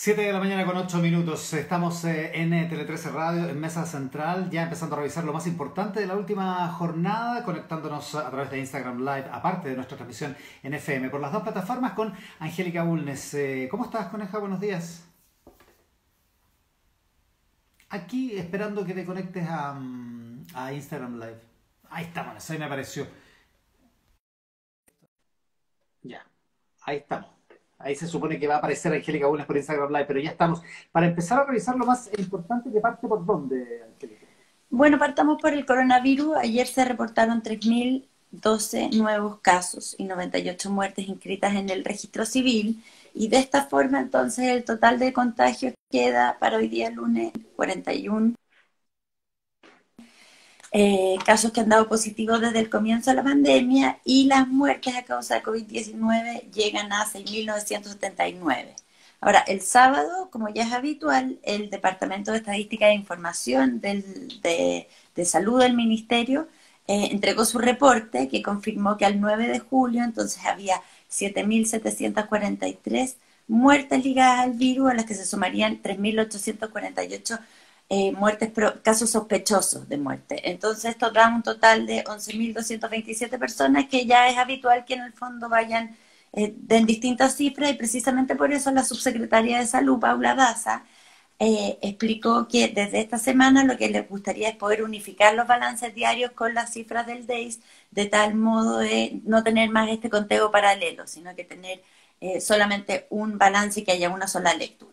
7 de la mañana con 8 minutos. Estamos en Tele 13 Radio, en Mesa Central, ya empezando a revisar lo más importante de la última jornada, conectándonos a través de Instagram Live, aparte de nuestra transmisión en FM, por las dos plataformas con Angélica Bulnes. ¿Cómo estás, Coneja? Buenos días. Aquí esperando que te conectes a Instagram Live. Ahí estamos, ahí me apareció. Ya, ahí estamos. Ahí se supone que va a aparecer Angélica Bulnes por Instagram Live, pero ya estamos. Para empezar a revisar lo más importante, ¿que parte por dónde, Angélica? Bueno, partamos por el coronavirus. Ayer se reportaron 3.012 nuevos casos y 98 muertes inscritas en el registro civil. Y de esta forma, entonces, el total de contagios queda para hoy día lunes 41 casos que han dado positivos desde el comienzo de la pandemia, y las muertes a causa de COVID-19 llegan a 6.979. Ahora, el sábado, como ya es habitual, el Departamento de Estadística e Información de Salud del Ministerio entregó su reporte que confirmó que al 9 de julio entonces había 7.743 muertes ligadas al virus, a las que se sumarían 3.848 casos sospechosos de muerte. Entonces esto da un total de 11.227 personas, que ya es habitual que en el fondo vayan en distintas cifras, y precisamente por eso la subsecretaria de Salud, Paula Daza, explicó que desde esta semana lo que les gustaría es poder unificar los balances diarios con las cifras del DEIS, de tal modo de no tener más este conteo paralelo, sino que tener solamente un balance y que haya una sola lectura.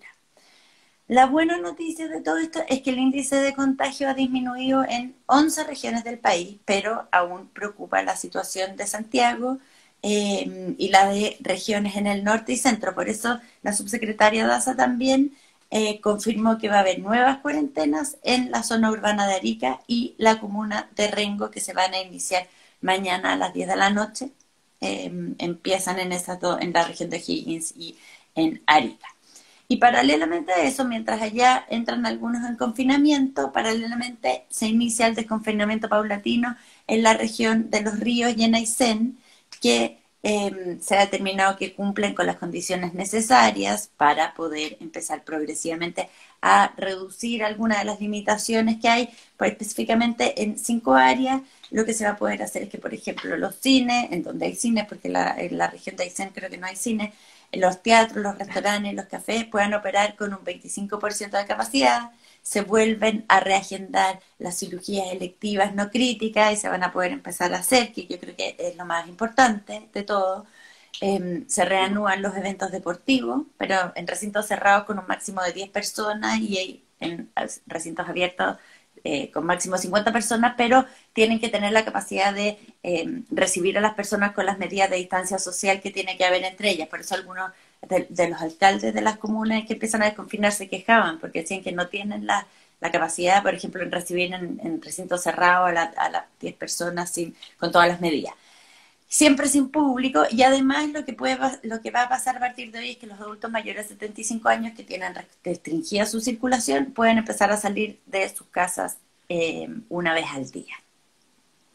La buena noticia de todo esto es que el índice de contagio ha disminuido en 11 regiones del país, pero aún preocupa la situación de Santiago y la de regiones en el norte y centro. Por eso la subsecretaria Daza también confirmó que va a haber nuevas cuarentenas en la zona urbana de Arica y la comuna de Rengo, que se van a iniciar mañana a las 10 de la noche. Empiezan en la región de Higgins y en Arica. Y paralelamente a eso, mientras allá entran algunos en confinamiento, paralelamente se inicia el desconfinamiento paulatino en la región de Los Ríos y en Aysén, que se ha determinado que cumplen con las condiciones necesarias para poder empezar progresivamente a reducir algunas de las limitaciones que hay, pues específicamente en 5 áreas. Lo que se va a poder hacer es que, por ejemplo, los cines, en donde hay cines, porque en la región de Aysén creo que no hay cines, los teatros, los restaurantes, los cafés puedan operar con un 25% de capacidad. Se vuelven a reagendar las cirugías electivas no críticas y se van a poder empezar a hacer, que yo creo que es lo más importante de todo. Se reanúdan los eventos deportivos, pero en recintos cerrados con un máximo de 10 personas, y en recintos abiertos con máximo 50 personas, pero tienen que tener la capacidad de recibir a las personas con las medidas de distancia social que tiene que haber entre ellas. Por eso algunos de los alcaldes de las comunas que empiezan a desconfinar se quejaban, porque decían que no tienen la capacidad, por ejemplo, en recibir en recintos cerrados a las 10 personas con todas las medidas. Siempre sin público, y además lo que va a pasar a partir de hoy es que los adultos mayores de 75 años que tienen restringida su circulación pueden empezar a salir de sus casas una vez al día.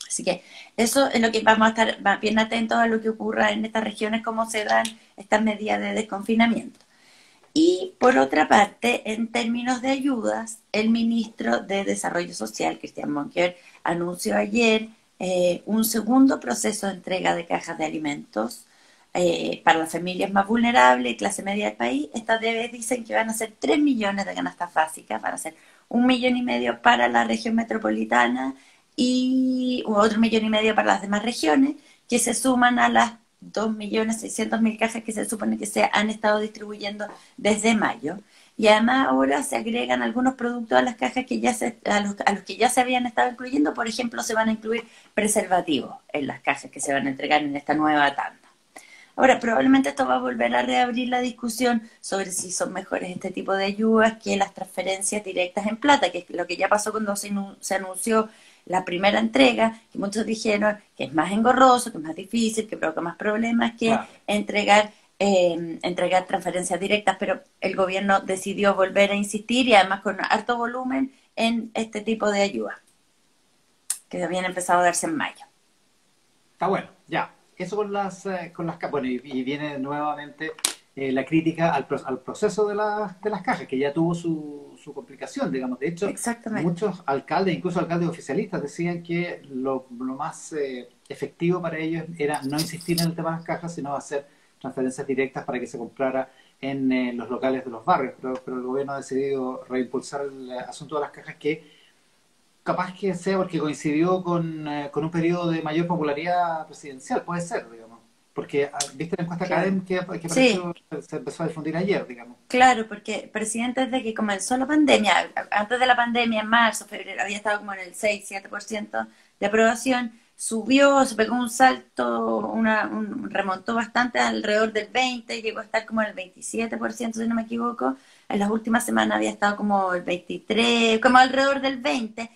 Así que eso es lo que vamos a estar bien atentos a lo que ocurra en estas regiones, cómo se dan estas medidas de desconfinamiento. Y por otra parte, en términos de ayudas, el ministro de Desarrollo Social, Cristian Monquer, anunció ayer un segundo proceso de entrega de cajas de alimentos para las familias más vulnerables y clase media del país. Esta vez dicen que van a ser 3 millones de canastas básicas, van a ser 1,5 millones para la región metropolitana y otro 1,5 millones para las demás regiones, que se suman a las 2.600.000 cajas que se supone que se han estado distribuyendo desde mayo. Y además ahora se agregan algunos productos a las cajas que a los que ya se habían estado incluyendo. Por ejemplo, se van a incluir preservativos en las cajas que se van a entregar en esta nueva tanda. Ahora, probablemente esto va a volver a reabrir la discusión sobre si son mejores este tipo de ayudas que las transferencias directas en plata, que es lo que ya pasó cuando se anunció la primera entrega, que muchos dijeron que es más engorroso, que es más difícil, que provoca más problemas que entregar transferencias directas, pero el gobierno decidió volver a insistir, y además con harto volumen, en este tipo de ayuda que habían empezado a darse en mayo. Está bueno, ya. Eso con las bueno, y viene nuevamente la crítica al proceso de las cajas, que ya tuvo su complicación, digamos. De hecho, Exactamente. muchos alcaldes, incluso alcaldes oficialistas, decían que lo más efectivo para ellos era no insistir en el tema de las cajas, sino hacer transferencias directas para que se comprara en los locales de los barrios. Pero el gobierno ha decidido reimpulsar el asunto de las cajas, que capaz que sea porque coincidió con un periodo de mayor popularidad presidencial, puede ser, digamos. Porque, viste la encuesta Claro. académica que Sí, apareció, se empezó a difundir ayer, digamos. claro, porque el presidente desde que comenzó la pandemia, antes de la pandemia, en marzo, febrero, había estado como en el 6, 7% de aprobación, subió, se pegó un salto, remontó bastante alrededor del 20, llegó a estar como en el 27%, si no me equivoco. En las últimas semanas había estado como el 23, como alrededor del 20,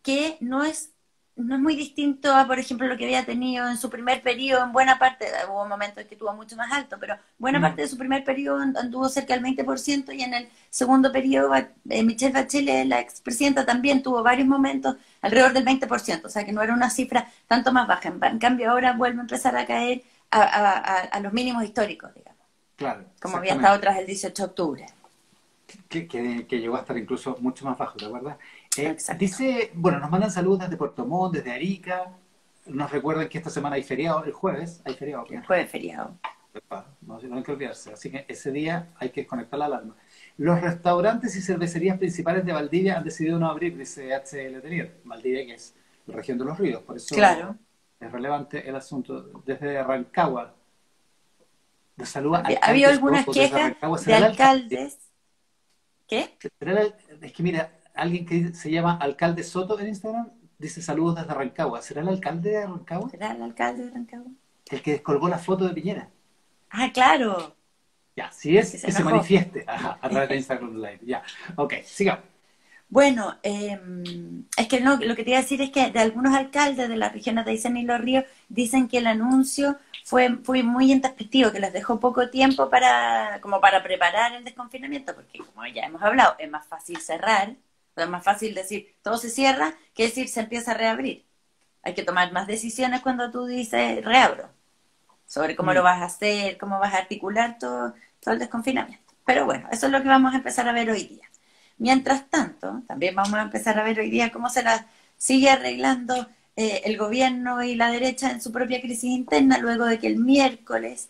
que no es muy distinto a, por ejemplo, lo que había tenido en su primer periodo, en buena parte, hubo momentos en que tuvo mucho más alto, pero buena Mm, parte de su primer periodo anduvo cerca del 20%, y en el segundo periodo Michelle Bachelet, la expresidenta, también tuvo varios momentos alrededor del 20%, o sea que no era una cifra tanto más baja. En cambio ahora vuelve a empezar a caer a los mínimos históricos, digamos, claro, como había estado exactamente. tras el 18 de octubre. Que llegó a estar incluso mucho más bajo, ¿te acuerdas? Exacto. Dice, bueno, nos mandan saludos desde Puerto Montt, desde Arica. Nos recuerdan que esta semana hay feriado, el jueves hay feriado, El pues. jueves feriado. Epa, no, no hay que olvidarse. Así que ese día hay que desconectar la alarma. Los restaurantes y cervecerías principales de Valdivia han decidido no abrir, dice H. Letelier. Valdivia, que es la región de los ríos. Por eso Claro. es relevante el asunto. Desde Rancagua, de saluda Había alcalde algunas Soto, desde quejas Rancagua. de ¿Será el alcalde? alcaldes. ¿Qué? Es que mira, alguien que se llama Alcalde Soto en Instagram dice saludos desde Rancagua. ¿Será el alcalde de Rancagua? ¿Será el alcalde de Rancagua? El que descolgó la foto de Piñera. Ah, claro, Ya, si que es, se que se enojó. manifieste. Ajá, a través de Instagram Live. Ya, ok, sigamos. Bueno, es que no, lo que te iba a decir es que de algunos alcaldes de las regiones de Aysén y Los Ríos dicen que el anuncio fue muy intempestivo, que les dejó poco tiempo como para preparar el desconfinamiento, porque como ya hemos hablado, es más fácil cerrar, o es más fácil decir todo se cierra que decir se empieza a reabrir. Hay que tomar más decisiones cuando tú dices reabro, sobre cómo lo Mm. vas a hacer, cómo vas a articular todo el desconfinamiento. Pero bueno, eso es lo que vamos a empezar a ver hoy día. Mientras tanto, también vamos a empezar a ver hoy día cómo se la sigue arreglando el gobierno y la derecha en su propia crisis interna, luego de que el miércoles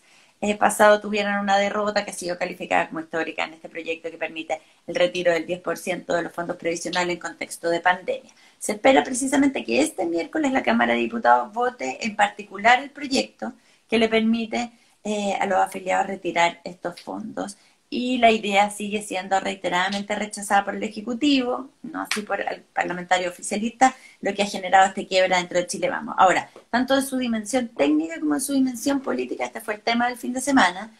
pasado tuvieron una derrota que ha sido calificada como histórica en este proyecto que permite el retiro del 10% de los fondos previsionales en contexto de pandemia. Se espera precisamente que este miércoles la Cámara de Diputados vote en particular el proyecto que le permite a los afiliados retirar estos fondos. Y la idea sigue siendo reiteradamente rechazada por el Ejecutivo, no así por el parlamentario oficialista, lo que ha generado este quiebra dentro de Chile Vamos. Ahora, tanto en su dimensión técnica como en su dimensión política, este fue el tema del fin de semana.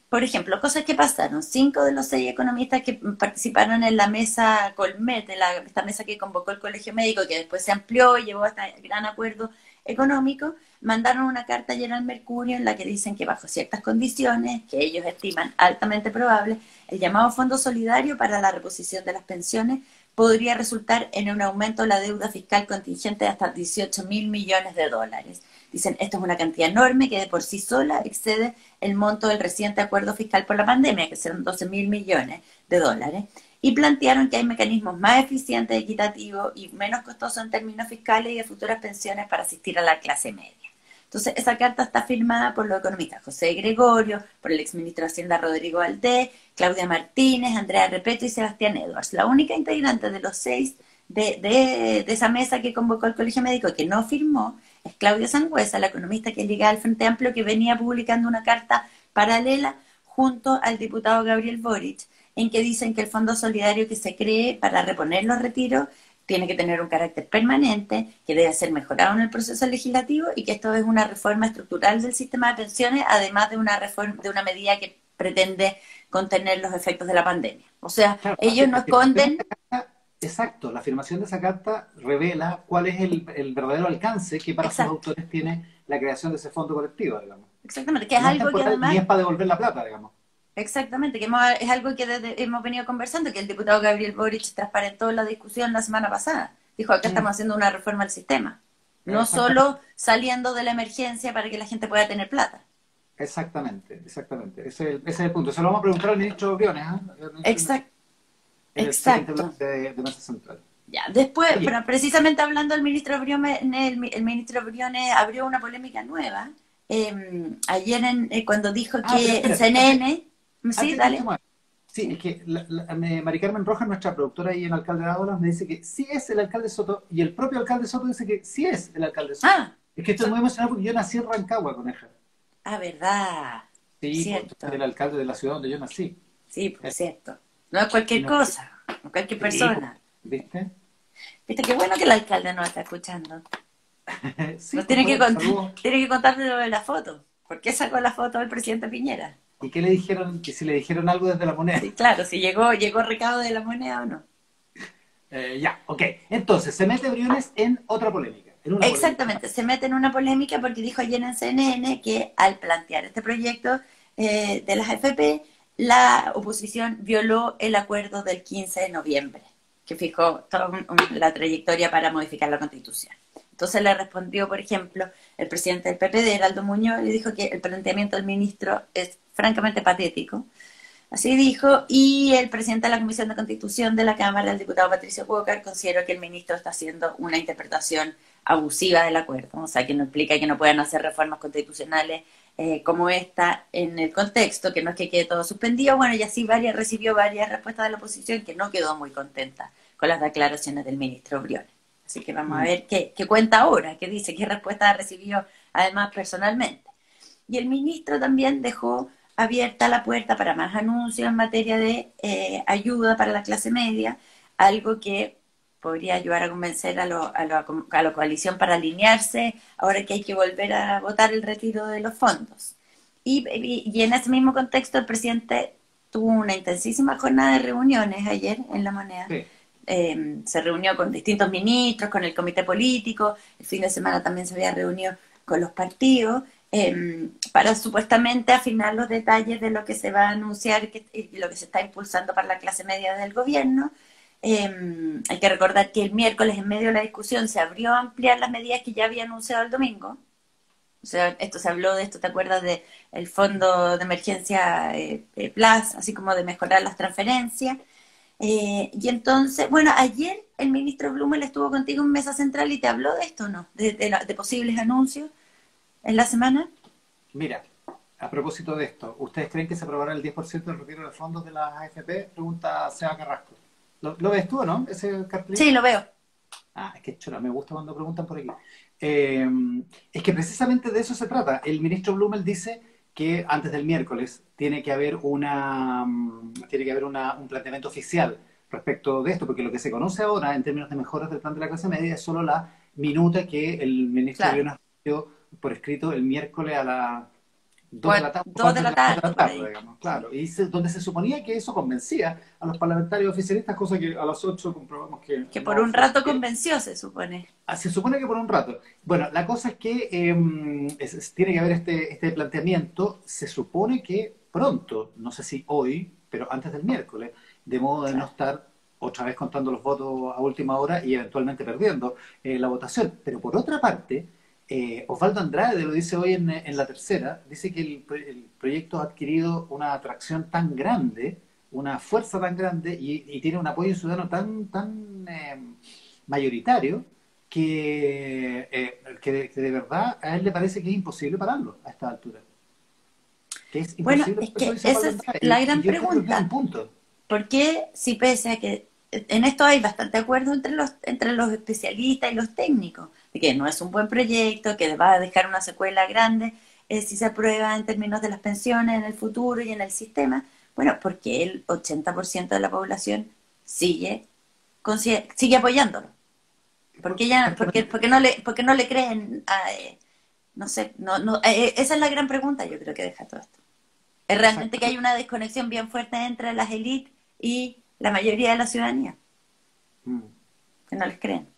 Por ejemplo, cosas que pasaron. 5 de los 6 economistas que participaron en la mesa Colmet, esta mesa que convocó el Colegio Médico, que después se amplió y llevó hasta el gran acuerdo económico, mandaron una carta ayer al Mercurio en la que dicen que bajo ciertas condiciones, que ellos estiman altamente probables, el llamado Fondo Solidario para la reposición de las pensiones podría resultar en un aumento de la deuda fiscal contingente de hasta 18.000 millones de dólares. Dicen, esto es una cantidad enorme que de por sí sola excede el monto del reciente acuerdo fiscal por la pandemia, que serán 12.000 millones de dólares, y plantearon que hay mecanismos más eficientes, equitativos y menos costosos en términos fiscales y de futuras pensiones para asistir a la clase media. Entonces, esa carta está firmada por los economistas José Gregorio, por el exministro de Hacienda Rodrigo Valdés, Claudia Martínez, Andrea Repeto y Sebastián Edwards. La única integrante de los 6 de esa mesa que convocó el Colegio Médico que no firmó es Claudia Sangüesa, la economista que llega al Frente Amplio, que venía publicando una carta paralela junto al diputado Gabriel Boric, en que dicen que el fondo solidario que se cree para reponer los retiros tiene que tener un carácter permanente, que debe ser mejorado en el proceso legislativo y que esto es una reforma estructural del sistema de pensiones, además de una reforma, de una medida que pretende contener los efectos de la pandemia. O sea, Claro, ellos no la afirmación de esconden. esa carta, exacto, la afirmación de esa carta revela cuál es el verdadero alcance que para sus Exacto, autores tiene la creación de ese fondo colectivo, digamos. exactamente, que Que es no es algo que temporal ni además, es para devolver la plata, digamos. exactamente, es algo que hemos venido conversando, que el diputado Gabriel Boric transparentó en la discusión la semana pasada. Dijo, acá Mm, estamos haciendo una reforma al sistema, no exactamente. solo saliendo de la emergencia para que la gente pueda tener plata. exactamente, exactamente. Ese es el punto. Se lo vamos a preguntar al ministro Briones, ¿ah? Exacto, En el siguiente exacto. bloque de Mesa Central. Ya, después, Oye, pero precisamente hablando del ministro Briones, el ministro Briones abrió una polémica nueva. Ayer cuando dijo pero que en espérate, CNN, sí, antes que dale. escuchemos. Sí, es que Mari Carmen Rojas, nuestra productora ahí en Alcalde de Águilas, me dice que sí es el alcalde Soto, y el propio alcalde Soto dice que sí es el alcalde Soto. Ah, Es que estoy muy emocionado porque yo nací en Rancagua, Coneja. verdad, Sí, pues soy cierto, el alcalde de la ciudad donde yo nací. sí, pues Eh, cierto. No es y cualquier no- cosa, no es cualquier sí, pues, persona. ¿viste? Viste, qué bueno que el alcalde nos está escuchando. Sí, Nos pues tiene por que eso, contar, saludos. tiene que contarle lo de la foto. ¿Por qué sacó la foto del presidente Piñera? ¿Y qué le dijeron? Que si le dijeron algo desde la moneda. Sí, claro, si llegó recado de la moneda o no. Ya, ok. Entonces, se mete Briones en otra polémica, en una polémica más. Exactamente, se mete en una polémica porque dijo ayer en CNN que al plantear este proyecto de las AFP, la oposición violó el acuerdo del 15 de noviembre, que fijó toda la trayectoria para modificar la Constitución. Entonces le respondió, por ejemplo, el presidente del PPD, Heraldo Muñoz, le dijo que el planteamiento del ministro es francamente patético. Así dijo, y el presidente de la Comisión de Constitución de la Cámara, el diputado Patricio Walker, consideró que el ministro está haciendo una interpretación abusiva del acuerdo, o sea, que no implica que no puedan hacer reformas constitucionales como esta en el contexto, que no es que quede todo suspendido. Bueno, y así recibió varias respuestas de la oposición que no quedó muy contenta con las declaraciones del ministro Briones. Así que vamos a Mm. ver qué cuenta ahora, qué dice, qué respuesta ha recibido además personalmente. Y el ministro también dejó abierta la puerta para más anuncios en materia de ayuda para la clase media, algo que podría ayudar a convencer a la coalición para alinearse, ahora que hay que volver a votar el retiro de los fondos. Y en ese mismo contexto el presidente tuvo una intensísima jornada de reuniones ayer en La Moneda. Sí. Se reunió con distintos ministros, con el comité político, el fin de semana también se había reunido con los partidos, para supuestamente afinar los detalles de lo que se va a anunciar y lo que se está impulsando para la clase media del gobierno. Hay que recordar que el miércoles, en medio de la discusión, se abrió a ampliar las medidas que ya había anunciado el domingo. O sea, esto se habló de esto, ¿te acuerdas de el fondo de emergencia Plus, así como de mejorar las transferencias? Y entonces, bueno, ayer el ministro Blumel estuvo contigo en Mesa Central y te habló de esto, ¿no? De posibles anuncios en la semana. Mira, a propósito de esto, ¿ustedes creen que se aprobará el 10% del retiro de fondos de las AFP? Pregunta Seba Carrasco. ¿Lo ves tú o no? Ese Sí, cartelito. lo veo. Es que chula, me gusta cuando preguntan por aquí. Eh, es que precisamente de eso se trata. El ministro Blumel dice que antes del miércoles tiene que haber un planteamiento oficial respecto de esto, porque lo que se conoce ahora en términos de mejoras del plan de la clase media es solo la minuta que el ministro Claro. Briones dio por escrito el miércoles a las 2 de la tarde, Dos de cuarto de la las 2 de tarde, la por tarde, ahí. digamos, claro. Donde se suponía que eso convencía a los parlamentarios oficialistas, cosa que a las 8 comprobamos que Que por no un fue rato así. convenció, se supone. Se supone que por un rato. Bueno, la cosa es que tiene que haber este planteamiento, se supone que pronto, no sé si hoy, pero antes del miércoles, de modo de no Claro. estar otra vez contando los votos a última hora y eventualmente perdiendo la votación. Pero por otra parte, Osvaldo Andrade lo dice hoy en La Tercera, dice que el proyecto ha adquirido una atracción tan grande, una fuerza tan grande y tiene un apoyo ciudadano tan mayoritario que de verdad a él le parece que es imposible pararlo a esta altura. Que es Bueno, imposible, es eso que dice esa Osvaldo es Andrade. la Y gran yo encuentro que tiene un pregunta. punto. ¿Por qué, si pese a que en esto hay bastante acuerdo entre los especialistas y los técnicos, de que no es un buen proyecto, que va a dejar una secuela grande si se aprueba en términos de las pensiones en el futuro y en el sistema? Bueno, porque el 80% de la población sigue, sigue apoyándolo. Exactamente. Por qué no le creen? No sé, esa es la gran pregunta, yo creo que deja todo esto. Es realmente que hay Exactamente. una desconexión bien fuerte entre las élites y la mayoría de la ciudadanía, Mm. que no les creen.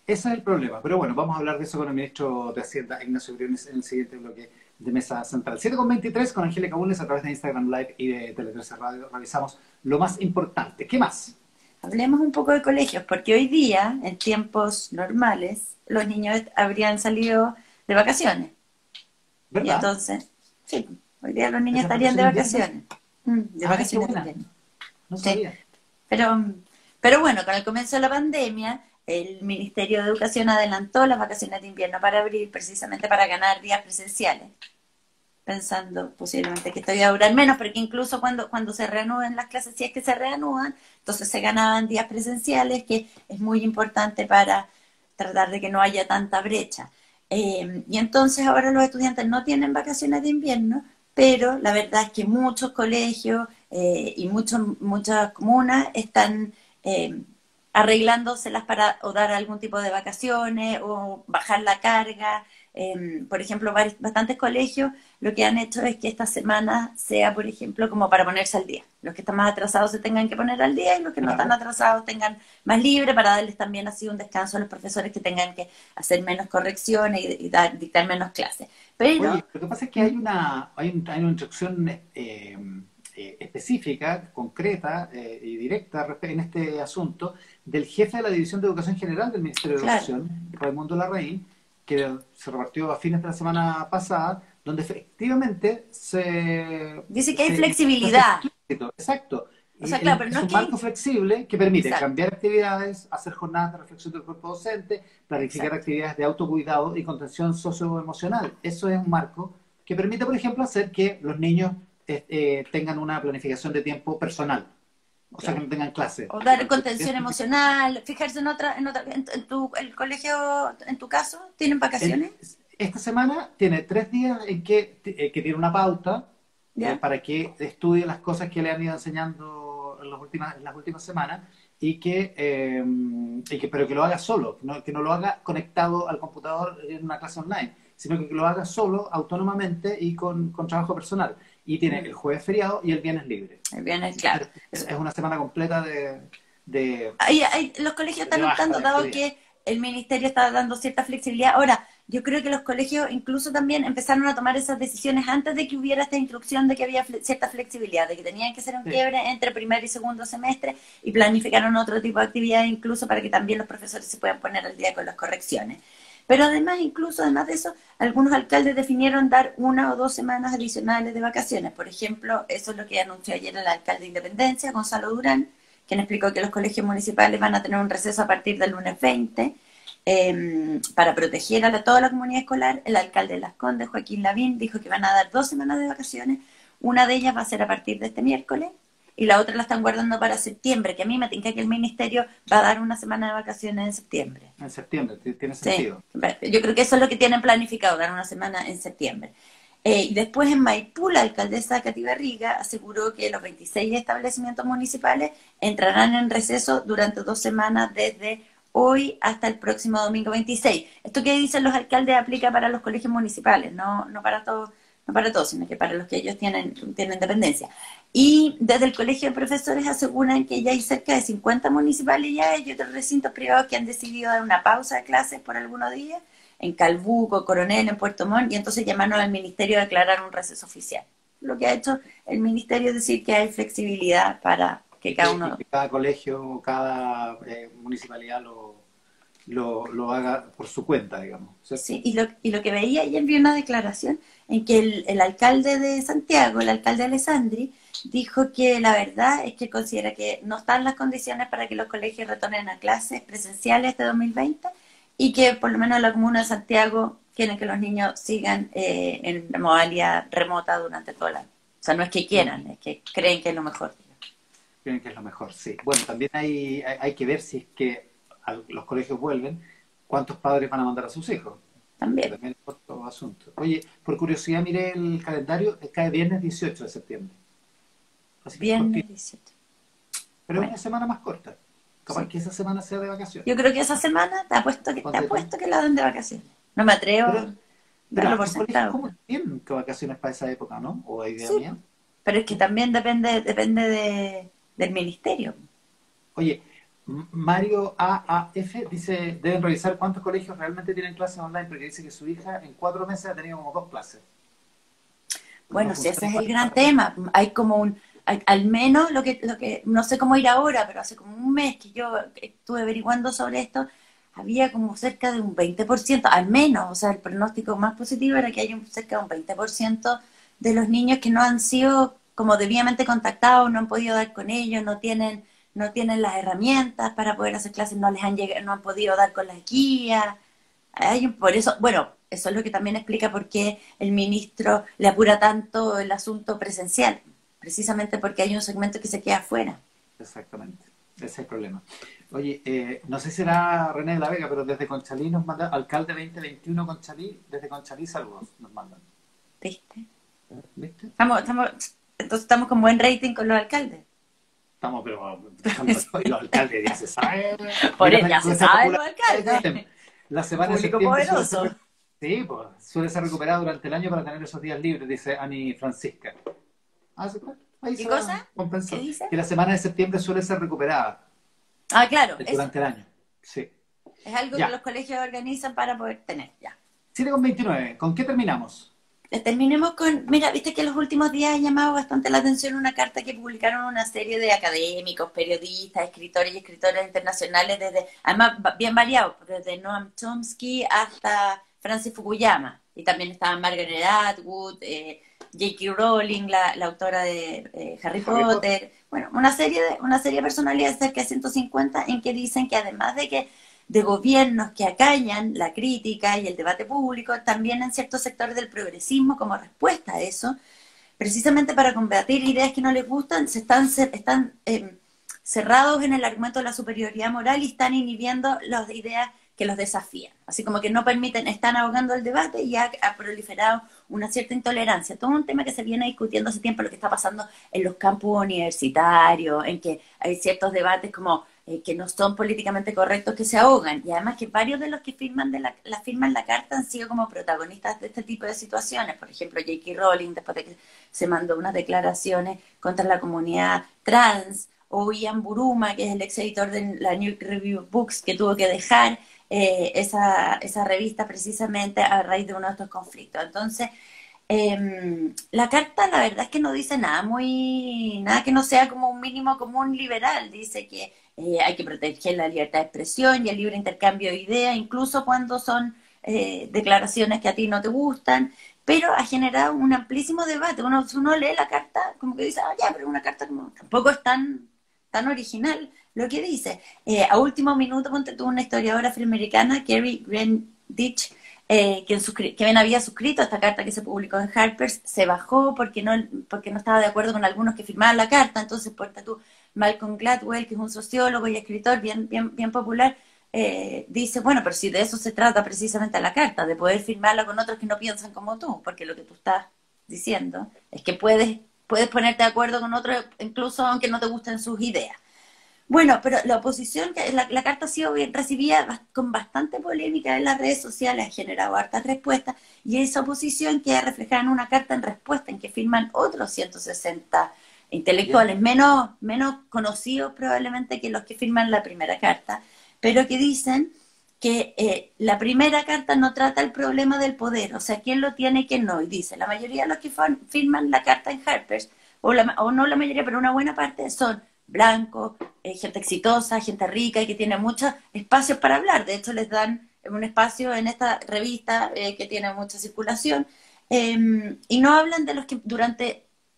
Ese es el problema. Pero bueno, vamos a hablar de eso con el ministro de Hacienda, Ignacio Briones, en el siguiente bloque de Mesa Central. 7:23 con Angélica Bulnes a través de Instagram Live y de Tele 13 Radio. Revisamos lo más importante. ¿Qué más? Hablemos un poco de colegios, porque hoy día, en tiempos normales, los niños habrían salido de vacaciones. Y ¿Verdad? entonces, Sí, hoy día los niños ¿Esas estarían de vacaciones de invierno? vacaciones. De Ah, qué vacaciones de buena. invierno. No Sí. sabía. Pero, pero bueno, con el comienzo de la pandemia, el Ministerio de Educación adelantó las vacaciones de invierno para abril, precisamente para ganar días presenciales, pensando posiblemente que esto iba a durar menos, porque incluso cuando se reanuden las clases, si es que se reanudan, entonces se ganaban días presenciales, que es muy importante para tratar de que no haya tanta brecha. Y entonces ahora los estudiantes no tienen vacaciones de invierno, pero la verdad es que muchos colegios y muchas comunas están arreglándoselas para o dar algún tipo de vacaciones o bajar la carga. Por ejemplo, bastantes colegios lo que han hecho es que esta semana sea, por ejemplo, como para ponerse al día. Los que están más atrasados se tengan que poner al día y los que no están Claro. atrasados tengan más libre para darles también así un descanso a los profesores que tengan que hacer menos correcciones y dictar menos clases. Pero, Oye, lo que pasa es que hay una instrucción específica, concreta y directa en este asunto del jefe de la División de Educación General del Ministerio de claro, Educación, Raimundo Larraín, que se repartió a fines de la semana pasada, donde efectivamente dice que hay se hace flexibilidad. explícito, exacto. O Y sea, claro, pero no es es un que marco flexible que permite exacto, cambiar actividades, hacer jornadas de reflexión del cuerpo docente, planificar exacto. actividades de autocuidado y contención socioemocional. Eso es un marco que permite, por ejemplo, hacer que los niños tengan una planificación de tiempo personal, o sea, que Claro. no tengan clase. O dar contención emocional, fijarse en tu, el colegio, en tu caso, ¿tienen El- vacaciones? esta semana tiene 3 días que tiene una pauta ¿Ya? para que estudie las cosas que le han ido enseñando en las últimas semanas pero que lo haga solo, que no lo haga conectado al computador en una clase online, sino que lo haga solo, autónomamente y con trabajo personal. Y tiene el jueves feriado y el viernes libre. Bien, claro. Es una semana completa de, Los colegios de están baja optando, de dado actividad. que el ministerio está dando cierta flexibilidad. Ahora, yo creo que los colegios incluso también empezaron a tomar esas decisiones antes de que hubiera esta instrucción de que había cierta flexibilidad, de que tenían que hacer un Sí. quiebre entre primer y segundo semestre y planificaron otro tipo de actividades incluso para que también los profesores se puedan poner al día con las correcciones. Pero además, incluso además de eso, algunos alcaldes definieron dar 1 o 2 semanas adicionales de vacaciones. Por ejemplo, eso es lo que anunció ayer el alcalde de Independencia, Gonzalo Durán, quien explicó que los colegios municipales van a tener un receso a partir del lunes 20 para proteger a toda la comunidad escolar. El alcalde de Las Condes, Joaquín Lavín, dijo que van a dar 2 semanas de vacaciones. Una de ellas va a ser a partir de este miércoles y la otra la están guardando para septiembre, que a mí me tinca que el ministerio va a dar 1 semana de vacaciones en septiembre. En septiembre, tiene Sí, sentido. yo creo que eso es lo que tienen planificado, dar 1 semana en septiembre. Y después en Maipú, la alcaldesa Katy Barriga aseguró que los 26 establecimientos municipales entrarán en receso durante 2 semanas desde hoy hasta el próximo domingo 26. Esto que dicen los alcaldes aplica para los colegios municipales, no para todos, no para todos, sino que para los que ellos tienen dependencia. Y desde el colegio de profesores aseguran que ya hay cerca de 50 municipalidades y otros recintos privados que han decidido dar una pausa de clases por algunos días, en Calbuco, Coronel, en Puerto Montt, y entonces llamaron al ministerio a declarar un receso oficial. Lo que ha hecho el ministerio es decir que hay flexibilidad para que cada Y uno... que cada colegio, cada municipalidad lo haga por su cuenta, digamos, ¿cierto? Sí, y lo que veía ayer vi una declaración en que el alcalde de Santiago, el alcalde Alessandri, dijo que la verdad es que considera que no están las condiciones para que los colegios retornen a clases presenciales este 2020 y que por lo menos la comuna de Santiago quiere que los niños sigan en modalidad remota durante todo el año. O sea, no es que quieran, es que creen que es lo mejor. Creen que es lo mejor, sí. Bueno, también hay que ver si es que los colegios vuelven, cuántos padres van a mandar a sus hijos, que También, también es otro asunto. Oye, por curiosidad miré el calendario, cae viernes 18 de septiembre, así que es viernes cortito, 17. pero es Bueno, una semana más corta. Capaz sí. que esa semana sea de Yo vacaciones. creo que esa semana te Ponte tú. apuesto que la dan de vacaciones. No me atrevo Pero, a pero darlo por los colegios, sentado. ¿cómo tienen que vacaciones para esa época, no? ¿O idea Sí, mía? pero es que también depende del ministerio. Oye, Mario AAF dice, deben revisar cuántos colegios realmente tienen clases online, porque dice que su hija en 4 meses ha tenido como 2 clases. No Bueno, si ese funciona es el igual. gran tema, hay como al menos no sé cómo ir ahora, pero hace como un mes que yo estuve averiguando sobre esto, había como cerca de un 20%, al menos, o sea, el pronóstico más positivo era que hay cerca de un 20% de los niños que no han sido como debidamente contactados, no han podido dar con ellos, no tienen las herramientas para poder hacer clases, no les han llegado, no han podido dar con las guías. Por eso, bueno, eso es lo que también explica por qué el ministro le apura tanto el asunto presencial, precisamente porque hay un segmento que se queda afuera. Exactamente, ese es el problema. Oye, no sé si será René de la Vega, pero desde Conchalí nos manda, alcalde 2021 Conchalí, desde Conchalí saludos nos mandan. ¿Viste? ¿Viste? Entonces estamos con buen rating con los alcaldes. Estamos, pero y los alcaldes ya se saben. Por eso ya se saben los alcaldes. La semana de Público septiembre poderoso. sí, pues, suele ser recuperada durante el año para tener esos días libres, dice Ani Francisca. Ah, sí, pues, ahí ¿Qué se cosa? compensó. ¿Qué dice? Que la semana de septiembre suele ser recuperada Ah, claro, durante el año. Sí. es algo Ya. que los colegios organizan para poder tener, ya. 7:29, ¿con qué terminamos? Terminemos con, mira, viste que en los últimos días ha llamado bastante la atención una carta que publicaron una serie de académicos, periodistas, escritores y escritoras internacionales, además bien variados, desde Noam Chomsky hasta Francis Fukuyama, y también estaban Margaret Atwood, J.K. Rowling, la autora de Harry Potter, bueno, una serie de personalidades, cerca de 150, en que dicen que además de gobiernos que acallan la crítica y el debate público, también en ciertos sectores del progresismo, como respuesta a eso, precisamente para combatir ideas que no les gustan, están cerrados en el argumento de la superioridad moral y están inhibiendo las ideas que los desafían. Así como que no permiten, están ahogando el debate y ha proliferado una cierta intolerancia. Todo un tema que se viene discutiendo hace tiempo, lo que está pasando en los campus universitarios, en que hay ciertos debates como que no son políticamente correctos, que se ahogan. Y además que varios de los que firman la carta han sido como protagonistas de este tipo de situaciones. Por ejemplo, J.K. Rowling, después de que se mandó unas declaraciones contra la comunidad trans, o Ian Buruma, que es el ex editor de la New Review Books, que tuvo que dejar esa revista precisamente a raíz de uno de estos conflictos. Entonces, la carta la verdad es que no dice nada que no sea como un mínimo común liberal. Dice que hay que proteger la libertad de expresión y el libre intercambio de ideas, incluso cuando son declaraciones que a ti no te gustan, pero ha generado un amplísimo debate. Si uno lee la carta, como que dice, ya, pero una carta como tampoco es tan original lo que dice. A último minuto, ponte tú, una historiadora afroamericana, Kerry Grandich, quien había suscrito esta carta que se publicó en Harper's, se bajó porque no estaba de acuerdo con algunos que firmaban la carta. Entonces, ponte tú, Malcolm Gladwell, que es un sociólogo y escritor bien popular, dice, bueno, pero si de eso se trata precisamente la carta, de poder firmarla con otros que no piensan como tú, porque lo que tú estás diciendo es que puedes ponerte de acuerdo con otros, incluso aunque no te gusten sus ideas. Bueno, pero la oposición, la carta ha sido bien recibida con bastante polémica en las redes sociales, ha generado hartas respuestas, y esa oposición queda reflejada en una carta en respuesta en que firman otros 160 intelectuales, menos conocidos probablemente que los que firman la primera carta, pero que dicen que la primera carta no trata el problema del poder, o sea, quién lo tiene y quién no, y dice, la mayoría de los que firman la carta en Harper's, o no la mayoría, pero una buena parte, son blancos, gente exitosa, gente rica y que tiene muchos espacios para hablar. De hecho, les dan un espacio en esta revista que tiene mucha circulación, y no hablan de los que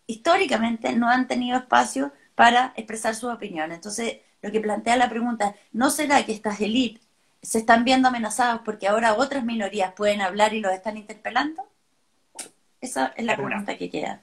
históricamente no han tenido espacio para expresar sus opiniones. Entonces, lo que plantea la pregunta es, ¿no será que estas élites se están viendo amenazados porque ahora otras minorías pueden hablar y los están interpelando? Esa es la pregunta que queda.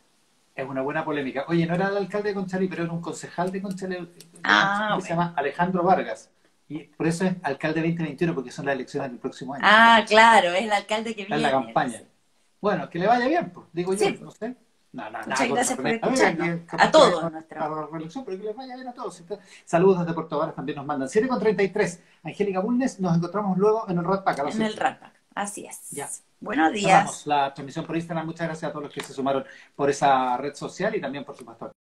Es una buena polémica. Oye, no era el alcalde de Conchalí, pero era un concejal de Conchalí bueno. Se llama Alejandro Vargas. Y por eso es alcalde 2021, porque son las elecciones del próximo año. Ah, claro, es el alcalde que está viene. en la campaña. Entonces. Bueno, que le vaya bien, pues, digo sí. yo, no sé. Muchas gracias por escucharnos. A todos. Pero que les vaya bien a todos. Saludos desde Puerto Varas, también nos mandan. 7:33. Angélica Bulnes, nos encontramos luego en el Rat Pack. En el Rat Pack, así es. Ya. Buenos días. Cerramos la transmisión por Instagram. Muchas gracias a todos los que se sumaron por esa red social y también, por supuesto,